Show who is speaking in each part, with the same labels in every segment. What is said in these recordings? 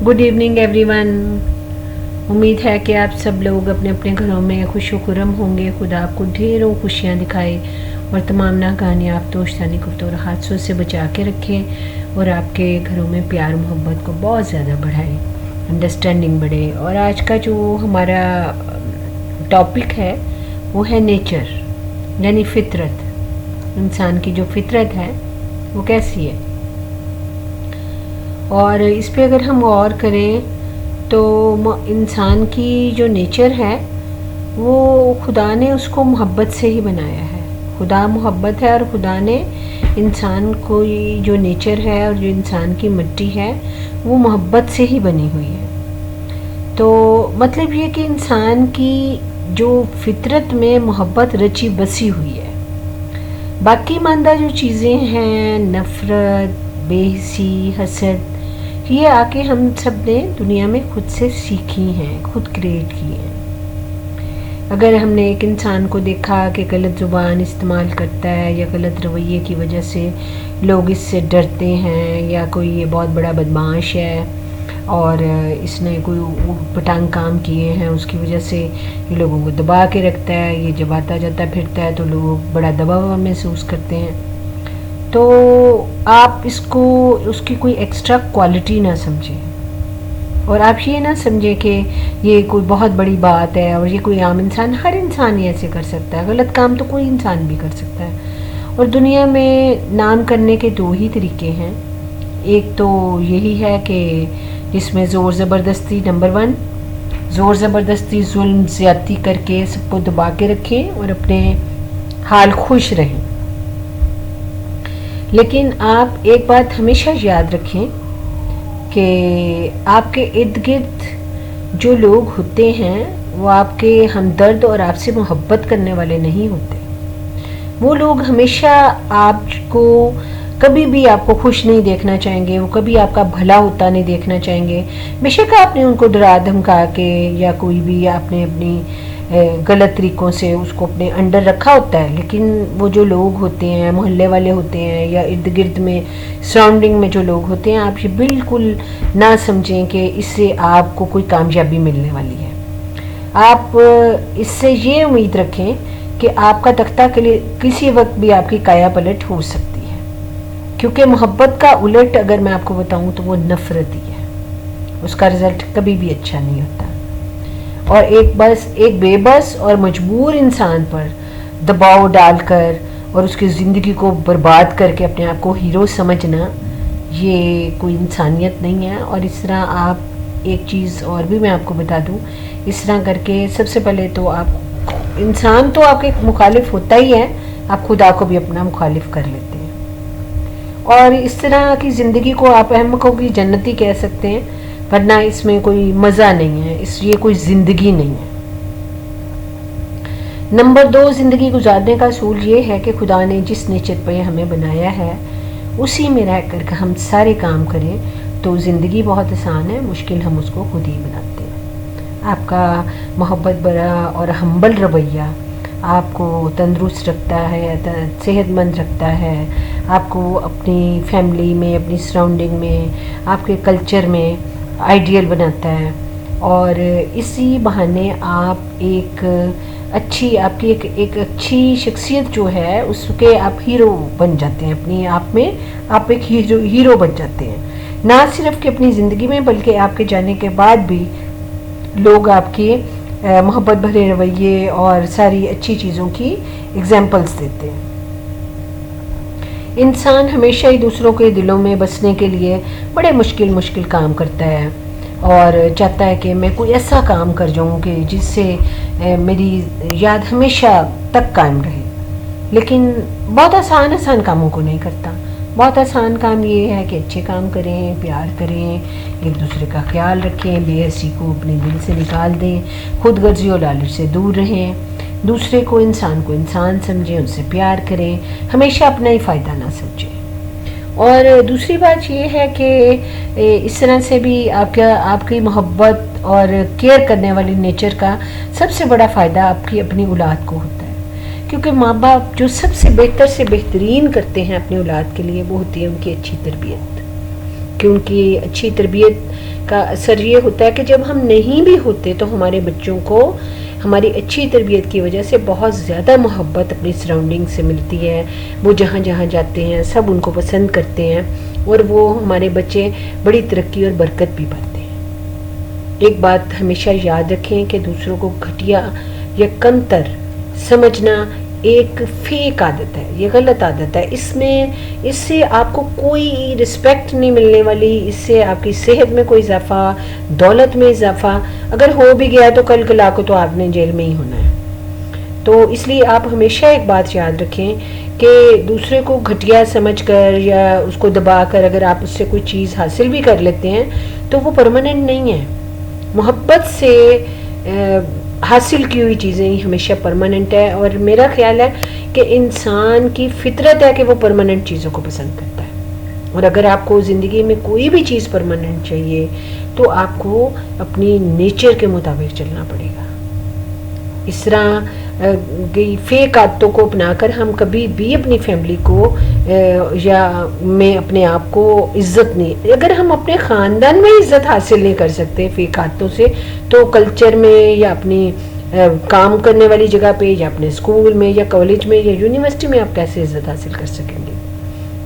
Speaker 1: Good evening everyone. उम्मीद है कि आप सब लोग अपने अपने घरों में खुशो खुरम होंगे। खुदा आपको ढेरों खुशियाँ दिखाए और तमाम नाकामयाब तोशतानी कुफ्तों और हादसों से बचा के रखे और आपके घरों में प्यार मोहब्बत को बहुत ज़्यादा बढ़ाए, अंडरस्टैंडिंग बढ़े। और आज का जो हमारा टॉपिक है वो है नेचर, यानी फितरत। इंसान की जो फितरत है वो कैसी है, और इस पे अगर हम गौर करें तो इंसान की जो नेचर है वो खुदा ने उसको मोहब्बत से ही बनाया है। खुदा मोहब्बत है और खुदा ने इंसान को जो नेचर है और जो इंसान की मिट्टी है वो मोहब्बत से ही बनी हुई है। तो मतलब ये कि इंसान की जो फितरत में मोहब्बत रची बसी हुई है। बाकी मानदा जो चीज़ें हैं, नफ़रत, बेहिसी, हसद, ये आके हम सब ने दुनिया में खुद से सीखी हैं, खुद क्रिएट की हैं। अगर हमने एक इंसान को देखा कि गलत ज़ुबान इस्तेमाल करता है या गलत रवैये की वजह से लोग इससे डरते हैं, या कोई ये बहुत बड़ा बदमाश है और इसने कोई पटांग काम किए हैं, उसकी वजह से ये लोगों को दबा के रखता है, ये जब आता जाता फिरता है तो लोग बड़ा दबाव महसूस करते हैं, तो आप इसको उसकी कोई एक्स्ट्रा क्वालिटी ना समझें। और आप ये ना समझें कि ये कोई बहुत बड़ी बात है और ये कोई आम इंसान, हर इंसान ही ऐसे कर सकता है। गलत काम तो कोई इंसान भी कर सकता है। और दुनिया में नाम करने के दो ही तरीके हैं। एक तो यही है कि जिसमें ज़ोर ज़बरदस्ती, नंबर 1, ज़ोर ज़बरदस्ती जुल्म ज़्यादती करके सबको दबा के रखें और अपने हाल खुश रहें। लेकिन आप एक बात हमेशा याद रखें कि आपके इर्द गिर्द जो लोग होते हैं वो आपके हमदर्द और आपसे मोहब्बत करने वाले नहीं होते। वो लोग हमेशा आपको कभी भी आपको खुश नहीं देखना चाहेंगे, वो कभी आपका भला होता नहीं देखना चाहेंगे। बेशक आपने उनको डरा धमका के या कोई भी आपने अपनी गलत तरीक़ों से उसको अपने अंडर रखा होता है, लेकिन वो जो लोग होते हैं, मोहल्ले वाले होते हैं या इर्द गिर्द में सराउंडिंग में जो लोग होते हैं, आप ये बिल्कुल ना समझें कि इससे आपको कोई कामयाबी मिलने वाली है। आप इससे ये उम्मीद रखें कि आपका तख्ता के लिए किसी वक्त भी आपकी काया पलट हो सकती है, क्योंकि मोहब्बत का उलट अगर मैं आपको बताऊं तो वो नफ़रत ही है। उसका रिज़ल्ट कभी भी अच्छा नहीं होता। और एक बेबस और मजबूर इंसान पर दबाव डालकर और उसकी ज़िंदगी को बर्बाद करके अपने आप को हीरो समझना, ये कोई इंसानियत नहीं है। और इस तरह आप एक चीज़ और भी मैं आपको बता दूं, इस तरह करके सबसे पहले तो आप इंसान तो आपके मुखालिफ होता ही है, आप खुदा को भी अपना मुखालिफ कर लेते हैं। और इस तरह की ज़िंदगी को आप अहमकों की जन्नती कह सकते हैं, वरना इसमें कोई मज़ा नहीं है, ये कोई ज़िंदगी नहीं है। नंबर 2, ज़िंदगी गुजारने का असूल ये है कि खुदा ने जिस नेचर पे हमें बनाया है उसी में रह कर हम सारे काम करें तो ज़िंदगी बहुत आसान है, मुश्किल हम उसको खुद ही बनाते हैं। आपका मोहब्बत भरा और हम्बल रवैया आपको तंदुरुस्त रखता है, सेहतमंद रखता है, आपको अपनी फैमिली में, अपनी सराउंडिंग में, आपके कल्चर में आइडियल बनाता है। और इसी बहाने आप आपकी एक अच्छी शख्सियत जो है उसके आप हीरो बन जाते हैं। अपनी आप में आप एक हीरो बन जाते हैं, ना सिर्फ कि अपनी ज़िंदगी में बल्कि आपके जाने के बाद भी लोग आपके मोहब्बत भरे रवैये और सारी अच्छी चीज़ों की एग्जाम्पल्स देते हैं। इंसान हमेशा ही दूसरों के दिलों में बसने के लिए बड़े मुश्किल काम करता है और चाहता है कि मैं कोई ऐसा काम कर जाऊं कि जिससे मेरी याद हमेशा तक कायम रहे। लेकिन बहुत आसान कामों को नहीं करता। बहुत आसान काम ये है कि अच्छे काम करें, प्यार करें, एक दूसरे का ख्याल रखें, बेहसी को अपने दिल से निकाल दें, खुद गर्जी और लालच से दूर रहें, दूसरे को इंसान समझें, उनसे प्यार करें, हमेशा अपना ही फ़ायदा ना समझें। और दूसरी बात ये है कि इस तरह से भी आपकी मोहब्बत और केयर करने वाली नेचर का सबसे बड़ा फ़ायदा आपकी अपनी औलाद को होता है, क्योंकि माँ बाप जो सबसे बेहतर से बेहतरीन करते हैं अपनी औलाद के लिए वो होती है उनकी अच्छी तरबियत। کہ ان کی اچھی تربیت کا اثر یہ ہوتا ہے کہ جب ہم نہیں بھی ہوتے تو ہمارے بچوں کو ہماری اچھی تربیت کی وجہ سے بہت زیادہ محبت اپنی سراؤنڈنگ سے ملتی ہے. وہ جہاں جہاں جاتے ہیں سب ان کو پسند کرتے ہیں اور وہ ہمارے بچے بڑی ترقی اور برکت بھی پاتے ہیں. ایک بات ہمیشہ یاد رکھیں کہ دوسروں کو گھٹیا یا کمتر سمجھنا ایک فیک عادت ہے, یہ غلط عادت ہے. اس سے آپ کو کوئی رسپیکٹ نہیں ملنے والی, اس سے آپ کی صحت میں کوئی اضافہ, دولت میں اضافہ, اگر ہو بھی گیا تو کل کلا کو تو آپ نے جیل میں ہی ہونا ہے. تو اس لیے آپ ہمیشہ ایک بات یاد رکھیں کہ دوسرے کو گھٹیا سمجھ کر یا اس کو دبا کر اگر آپ اس سے کوئی چیز حاصل بھی کر لیتے ہیں تو وہ پرماننٹ نہیں ہے. محبت سے حاصل کی ہوئی چیزیں ہی ہمیشہ پرماننٹ ہے, اور میرا خیال ہے کہ انسان کی فطرت ہے کہ وہ پرماننٹ چیزوں کو پسند کرتا ہے. اور اگر آپ کو زندگی میں کوئی بھی چیز پرماننٹ چاہیے تو آپ کو اپنی نیچر کے مطابق چلنا پڑے گا. اس طرح فیک عادتوں کو اپنا کر ہم کبھی بھی اپنی فیملی کو یا میں اپنے آپ کو عزت نہیں, اگر ہم اپنے خاندان میں عزت حاصل نہیں کر سکتے فیک عادتوں سے, تو کلچر میں یا اپنی کام کرنے والی جگہ پہ یا اپنے اسکول میں یا کالج میں یا یونیورسٹی میں آپ کیسے عزت حاصل کر سکیں گے؟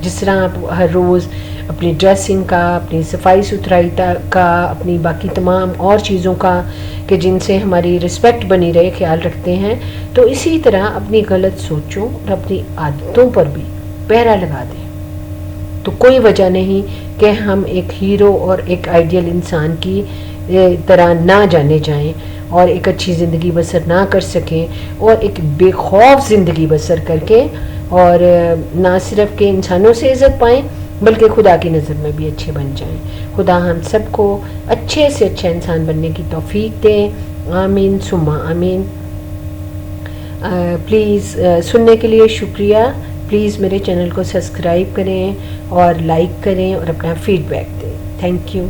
Speaker 1: جس طرح آپ ہر روز اپنی ڈریسنگ کا, اپنی صفائی ستھرائی کا, اپنی باقی تمام اور چیزوں کا کہ جن سے ہماری رسپیکٹ بنی رہے خیال رکھتے ہیں, تو اسی طرح اپنی غلط سوچوں اور اپنی عادتوں پر بھی پہرا لگا دیں. تو کوئی وجہ نہیں کہ ہم ایک ہیرو اور ایک آئیڈیل انسان کی طرح نہ جانے جائیں اور ایک اچھی زندگی بسر نہ کر سکیں, اور ایک بے خوف زندگی بسر کر کے اور نہ صرف کہ انسانوں سے عزت پائیں بلکہ خدا کی نظر میں بھی اچھے بن جائیں. خدا ہم سب کو اچھے سے اچھا انسان بننے کی توفیق دے. آمین ثم آمین. پلیز سننے کے لیے شکریہ. پلیز میرے چینل کو سبسکرائب کریں اور لائک کریں اور اپنا فیڈ بیک دیں. Thank you.